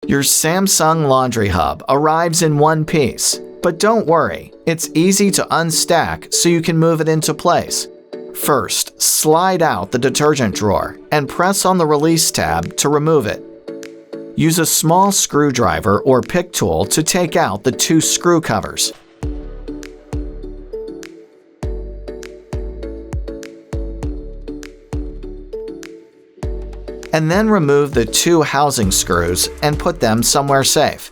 Your Samsung laundry hub arrives in one piece, but don't worry, it's easy to unstack so you can move it into place. First, slide out the detergent drawer and press on the release tab to remove it. Use a small screwdriver or pick tool to take out the 2 screw covers. And then remove the 2 housing screws and put them somewhere safe.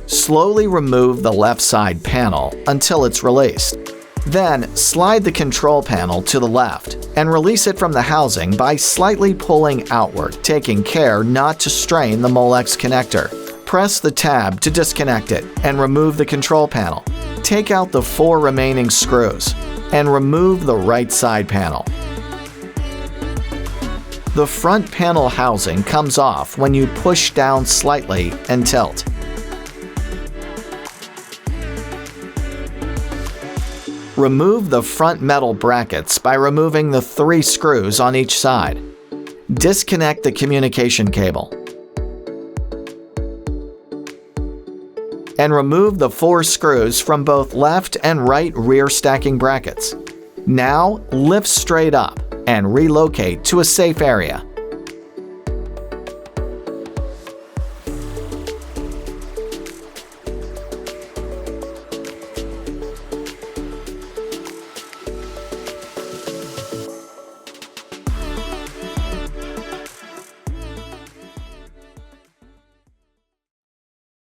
Slowly remove the left side panel until it's released. Then, slide the control panel to the left and release it from the housing by slightly pulling outward, taking care not to strain the molex connector. Press the tab to disconnect it and remove the control panel. Take out the 4 remaining screws and remove the right side panel. The front panel housing comes off when you push down slightly and tilt. Remove the front metal brackets by removing the 3 screws on each side. Disconnect the communication cable. And remove the 4 screws from both left and right rear stacking brackets. Now, lift straight up and relocate to a safe area.